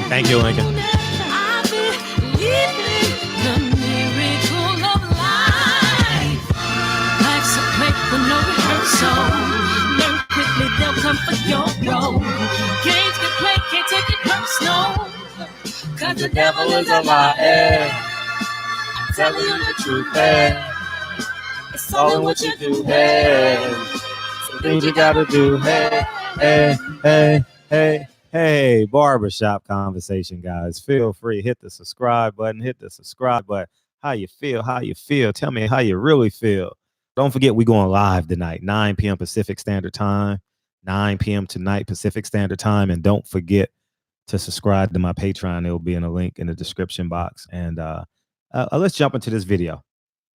Thank you, Lincoln. I believe in the miracle of life. Life's a play for no rehearsal. Learn quickly, they'll come for your role. Games get played, can't take it personal. Cause the devil is a liar. I'm telling you the truth, hey. It's all in what you do, hey. Some things you gotta do, hey, hey, hey, hey. Hey, barbershop conversation, guys. Feel free, hit the subscribe button, How you feel? How you feel? Tell me how you really feel. Don't forget, we going live tonight, 9 p.m. Pacific Standard Time, 9 p.m. tonight Pacific Standard Time. And don't forget to subscribe to my Patreon. It will be in a link in the description box. And let's jump into this video.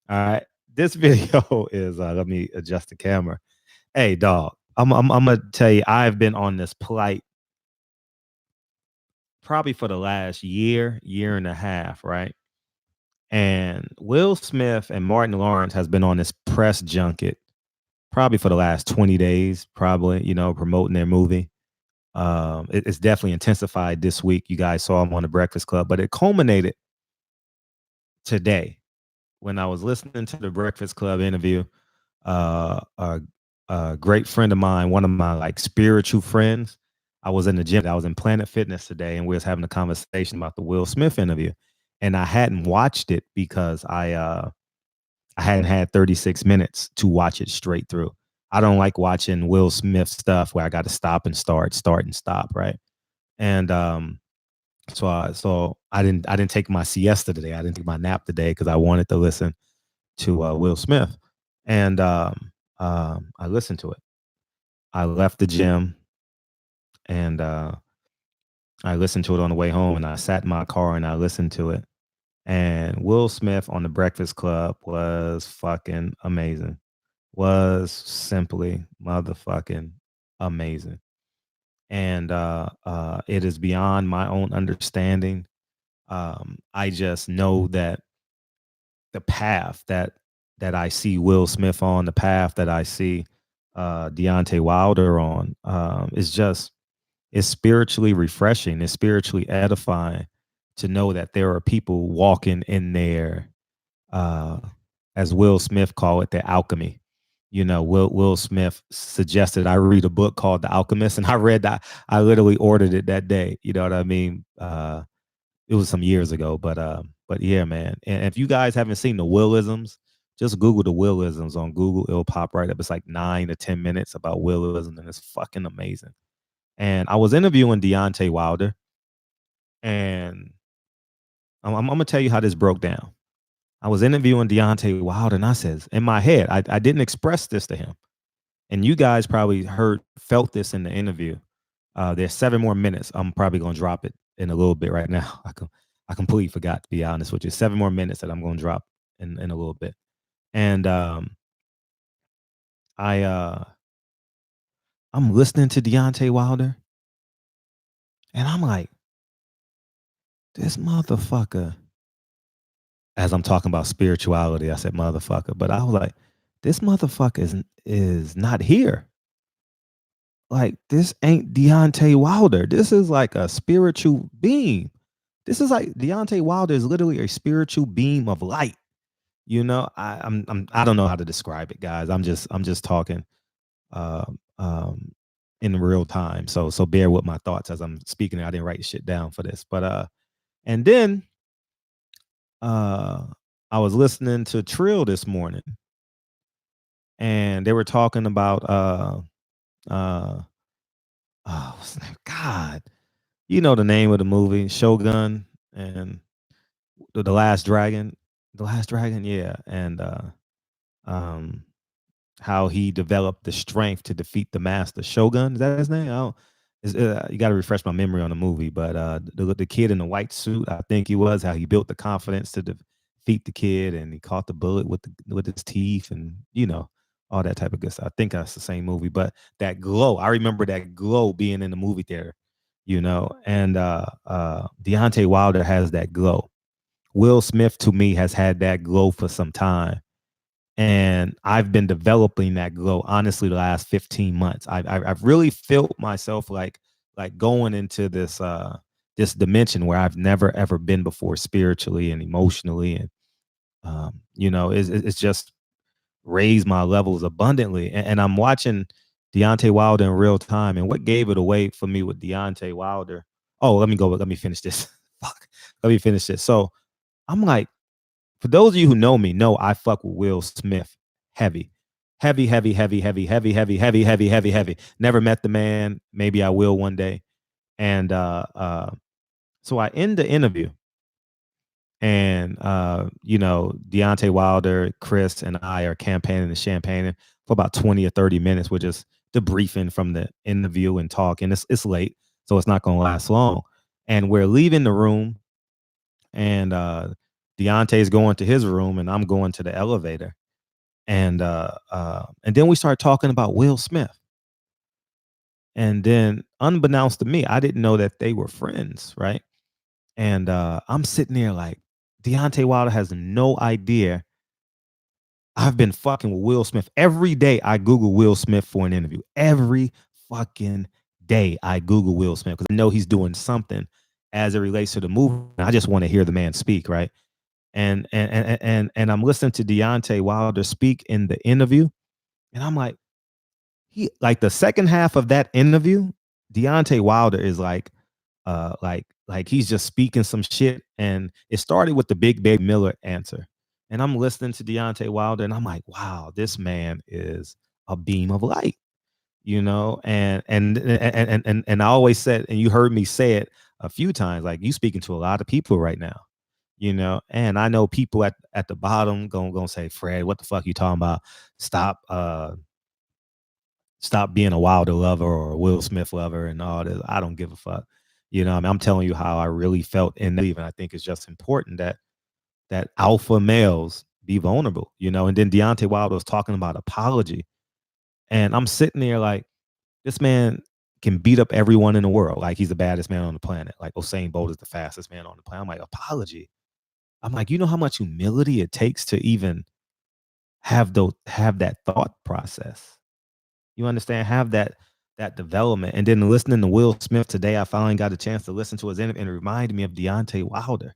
All right. This video is, let me adjust the camera. Hey, dog, I'm going to tell you, I've been on this plight probably for the last year and a half, right? And Will Smith and Martin Lawrence has been on this press junket probably for the last 20 days, probably, promoting their movie. It's definitely intensified this week. You guys saw him on the Breakfast Club, but it culminated today when I was listening to the Breakfast Club interview. A great friend of mine, one of my spiritual friends, I was in the gym. I was in Planet Fitness today, and we was having a conversation about the Will Smith interview. And I hadn't watched it because I hadn't had 36 minutes to watch it straight through. I don't like watching Will Smith stuff where I got to stop and start and stop, right? And so I didn't take my siesta today. I didn't take my nap today because I wanted to listen to Will Smith. And I listened to it. I left the gym. And I listened to it on the way home, and I sat in my car and I listened to it. And Will Smith on the Breakfast Club was fucking amazing. Was simply motherfucking amazing. And it is beyond my own understanding. I just know that the path that I see Will Smith on, the path that I see Deontay Wilder on, is spiritually refreshing. It's spiritually edifying to know that there are people walking in there, as Will Smith called it, the alchemy. Will Smith suggested I read a book called The Alchemist, and I read that. I literally ordered it that day. You know what I mean? It was some years ago, but yeah, man. And if you guys haven't seen the Willisms, just Google the Willisms on Google. It'll pop right up. It's like 9 to 10 minutes about Willism, and it's fucking amazing. And I was interviewing Deontay Wilder, and I'm going to tell you how this broke down. I was interviewing Deontay Wilder, and I says, in my head, I didn't express this to him. And you guys probably felt this in the interview. There's 7 more minutes. I'm probably going to drop it in a little bit right now. I completely forgot, to be honest with you. 7 more minutes that I'm going to drop in a little bit. And I'm listening to Deontay Wilder, and I'm like, this motherfucker, as I'm talking about spirituality, I said motherfucker, but I was like, this motherfucker is not here. Like, this ain't Deontay Wilder. This is like a spiritual being. This is like Deontay Wilder is literally a spiritual beam of light. I don't know how to describe it, guys. I'm just talking in real time. So bear with my thoughts as I'm speaking. I didn't write shit down for this, but and then I was listening to Trill this morning, and they were talking about what's the name? God, you know the name of the movie, Shogun, and the Last Dragon. The Last Dragon, yeah. And how he developed the strength to defeat the master. Shogun, is that his name? You got to refresh my memory on the movie, but the kid in the white suit, I think he was, how he built the confidence to defeat the kid, and he caught the bullet with his teeth, and all that type of good stuff. I think that's the same movie, but that glow, I remember that glow being in the movie theater, and Deontay Wilder has that glow. Will Smith, to me, has had that glow for some time. And I've been developing that glow, honestly, the last 15 months. I've really felt myself like like going into this dimension where I've never ever been before spiritually and emotionally, and it's just raised my levels abundantly. And I'm watching Deontay Wilder in real time. And what gave it away for me with Deontay Wilder? Oh, let me go. Let me finish this. Fuck. Let me finish this. So I'm like, for those of you who know me, know I fuck with Will Smith heavy. Heavy, heavy, heavy, heavy, heavy, heavy, heavy, heavy, heavy, heavy. Never met the man. Maybe I will one day. And so I end the interview, and Deontay Wilder, Chris, and I are campaigning and champagning for about 20 or 30 minutes. We're just debriefing from the interview and talking. It's late, so it's not going to last long. And we're leaving the room, and Deontay's going to his room, and I'm going to the elevator. And then we start talking about Will Smith. And then, unbeknownst to me, I didn't know that they were friends, right? And I'm sitting there like, Deontay Wilder has no idea I've been fucking with Will Smith. Every day I Google Will Smith for an interview. Every fucking day I Google Will Smith because I know he's doing something as it relates to the movie. I just want to hear the man speak, right? And I'm listening to Deontay Wilder speak in the interview, and I'm like, he like the second half of that interview, Deontay Wilder is like he's just speaking some shit, and it started with the Big Baby Miller answer, and I'm listening to Deontay Wilder, and I'm like, wow, this man is a beam of light, and I always said, and you heard me say it a few times, like you speaking to a lot of people right now, and I know people at the bottom gonna say, Fred, what the fuck you talking about? Stop being a Wilder lover or a Will Smith lover and all this. I don't give a fuck. I mean, I'm telling you how I really felt in that. Even I think it's just important that alpha males be vulnerable, and then Deontay Wilder was talking about apology. And I'm sitting there like, this man can beat up everyone in the world. Like he's the baddest man on the planet. Like Usain Bolt is the fastest man on the planet. I'm like, apology. I'm like, you know how much humility it takes to even have that thought process. You understand? Have that development. And then listening to Will Smith today, I finally got a chance to listen to his interview, and it reminded me of Deontay Wilder,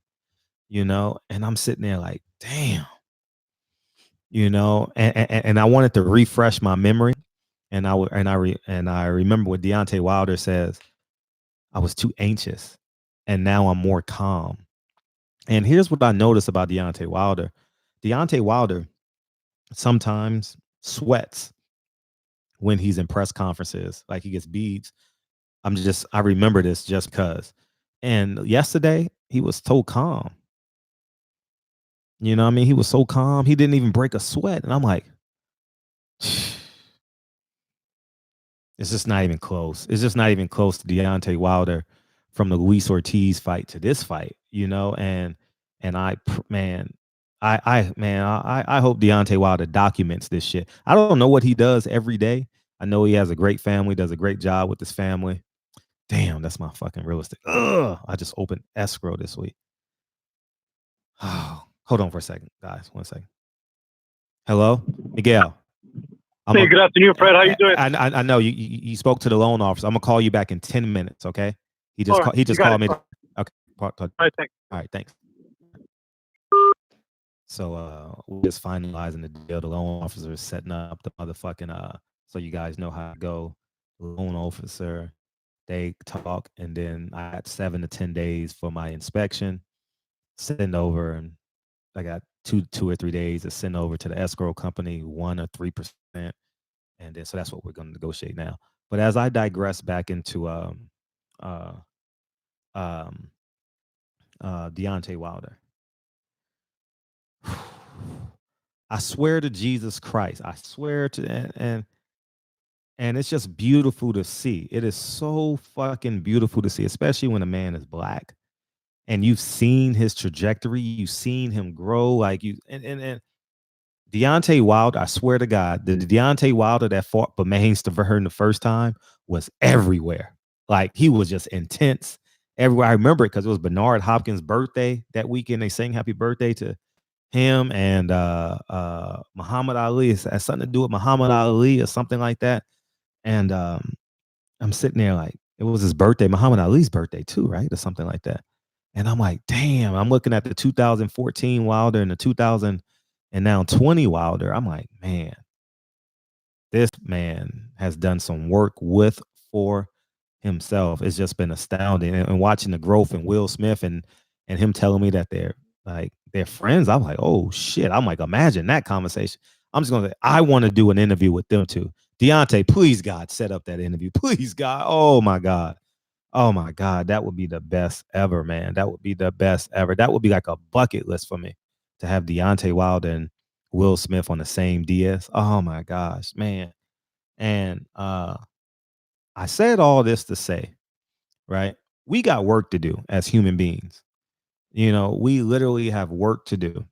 and I'm sitting there like, damn, and I wanted to refresh my memory. And I remember what Deontay Wilder says, I was too anxious and now I'm more calm. And here's what I noticed about Deontay Wilder. Deontay Wilder sometimes sweats when he's in press conferences, like he gets beads. I remember this just because. And yesterday he was so calm. You know what I mean? He was so calm. He didn't even break a sweat. And I'm like, it's just not even close. It's just not even close to Deontay Wilder from the Luis Ortiz fight to this fight, and I hope Deontay Wilder documents this shit. I don't know what he does every day. I know he has a great family, does a great job with his family. Damn, that's my fucking real estate. Ugh, I just opened escrow this week. Oh, hold on for a second, guys. 1 second. Hello, Miguel. Hey, good afternoon, Fred. How you doing? I know you spoke to the loan officer. I'm gonna call you back in 10 minutes. Okay. He just called me. Okay. All right, thanks. All right, thanks. So we're just finalizing the deal. The loan officer is setting up the motherfucking so you guys know how to go. Loan officer, they talk, and then I got 7 to 10 days for my inspection. Send over, and I got two or 3 days to send over to the escrow company, 1 or 3%, and then so that's what we're going to negotiate now. But as I digress back into Deontay Wilder, I swear to Jesus Christ, I swear to, and it's just beautiful to see. It is so fucking beautiful to see, especially when a man is black and you've seen his trajectory, you've seen him grow, like you and Deontay Wilder, I swear to God, the Deontay Wilder that fought Bermane Stiverne the first time was everywhere. Like he was just intense everywhere. I remember it because it was Bernard Hopkins' birthday that weekend. They sang happy birthday to him and Muhammad Ali. It has something to do with Muhammad Ali or something like that. And I'm sitting there like, it was his birthday, Muhammad Ali's birthday too, right? Or something like that. And I'm like, damn, I'm looking at the 2014 Wilder and the 2000 and now 20 Wilder. I'm like, man, this man has done some work with for himself. It's just been astounding. And watching the growth in Will Smith and him telling me that they're friends. I'm like, oh shit. I'm like, imagine that conversation. I'm just gonna say, I want to do an interview with them too. Deontay, please God, set up that interview. Please God. Oh my God. Oh my God, that would be the best ever, man. That would be the best ever. That would be like a bucket list for me to have Deontay Wilder and Will Smith on the same DS. Oh my gosh, man. And I said all this to say, right? We got work to do as human beings. We literally have work to do.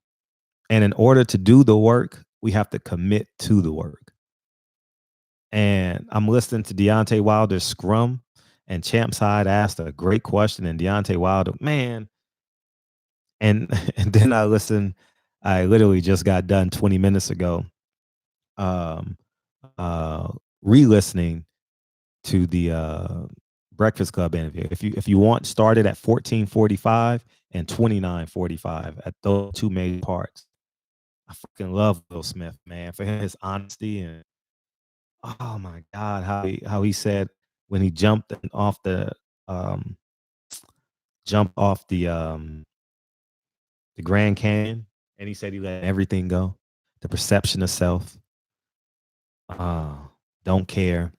And in order to do the work, we have to commit to the work. And I'm listening to Deontay Wilder's scrum, and Champ Side asked a great question, and Deontay Wilder, man. And then I literally just got done 20 minutes ago, um, re-listening to the Breakfast Club interview. If you want, started at 14:45 and 29:45 at those two major parts. I fucking love Will Smith, man, for his honesty and oh my God, how he said when he um jumped off the Grand Canyon, and he said he let everything go, the perception of self, don't care,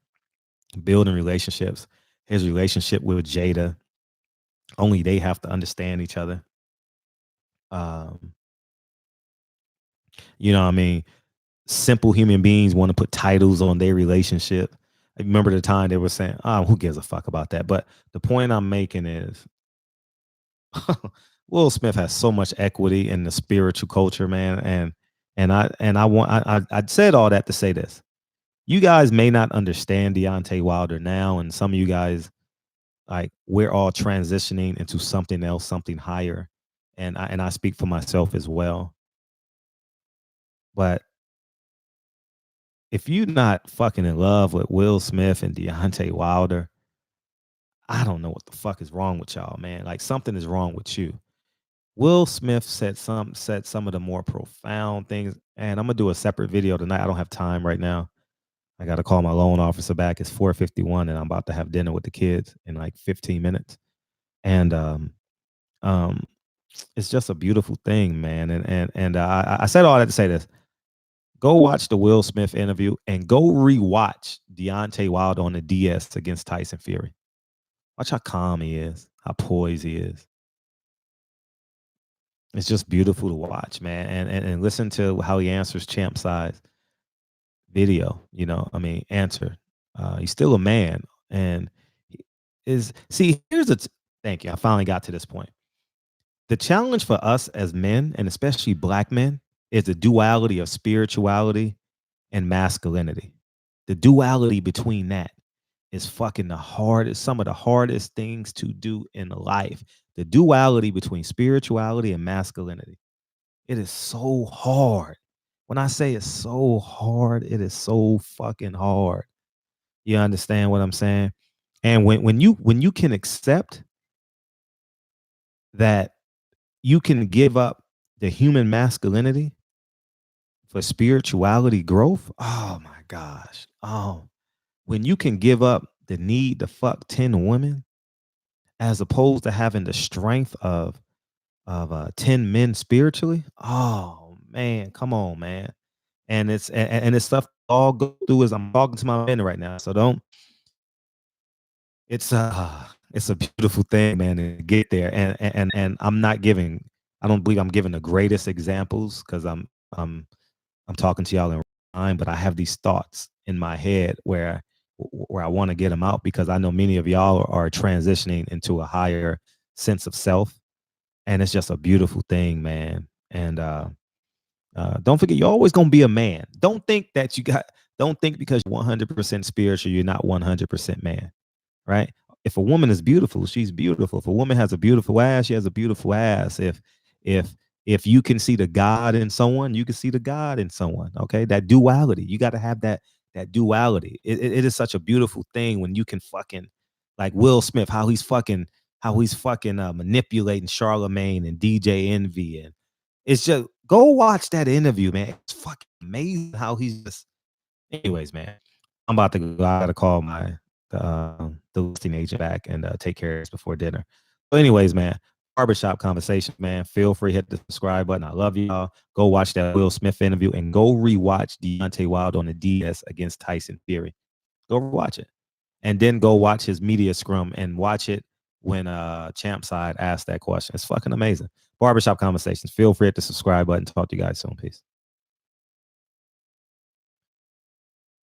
building relationships. His relationship with Jada, only they have to understand each other. Um, what I mean? Simple human beings want to put titles on their relationship. I remember the time they were saying, "Oh, who gives a fuck about that?" But the point I'm making is, Will Smith has so much equity in the spiritual culture, man, I said all that to say this. You guys may not understand Deontay Wilder now, and some of you guys, like, we're all transitioning into something else, something higher, and I speak for myself as well. But if you're not fucking in love with Will Smith and Deontay Wilder, I don't know what the fuck is wrong with y'all, man. Like, something is wrong with you. Will Smith said some of the more profound things, and I'm gonna do a separate video tonight. I don't have time right now. I got to call my loan officer back. It's 4:51, and I'm about to have dinner with the kids in like 15 minutes. And um, it's just a beautiful thing, man. I said all that to say this: go watch the Will Smith interview and go rewatch Deontay Wilder on the DS against Tyson Fury. Watch how calm he is, how poised he is. It's just beautiful to watch, man. And listen to how he answers Champ Size video. Answer. He's still a man, and thank you. I finally got to this point. The challenge for us as men, and especially black men, is the duality of spirituality and masculinity. The duality between that is fucking some of the hardest things to do in life. The duality between spirituality and masculinity. It is so hard. When I say it's so hard, it is so fucking hard. You understand what I'm saying? And when you can accept that you can give up the human masculinity for spirituality growth, oh my gosh. Oh, when you can give up the need to fuck 10 women as opposed to having the strength of 10 men spiritually, oh man, come on, man. And it's stuff all go through is I'm talking to my men right now. So don't it's a beautiful thing, man, to get there. And I don't believe I'm giving the greatest examples because I'm talking to y'all in time, but I have these thoughts in my head where I want to get them out because I know many of y'all are transitioning into a higher sense of self. And it's just a beautiful thing, man. And don't forget, you're always gonna be a man. Don't think because you're 100% spiritual, you're not 100% man, right? If a woman is beautiful, she's beautiful. If a woman has a beautiful ass, she has a beautiful ass. If you can see the God in someone, you can see the God in someone. Okay, that duality. You got to have that duality. It is such a beautiful thing when you can fucking like Will Smith, how he's fucking manipulating Charlemagne and DJ Envy, and it's just go watch that interview, man. It's fucking amazing how he's just. Anyways, man, I'm about to go. I gotta call the listing agent back and take care of this before dinner. So, anyways, man, barbershop conversation, man. Feel free to hit the subscribe button. I love y'all. Go watch that Will Smith interview and go rewatch Deontay Wilder on the DS against Tyson Fury. Go watch it, and then go watch his media scrum and watch it when Champ Side asked that question. It's fucking amazing. Barbershop conversations. Feel free to hit the subscribe button. Talk to you guys soon. Peace.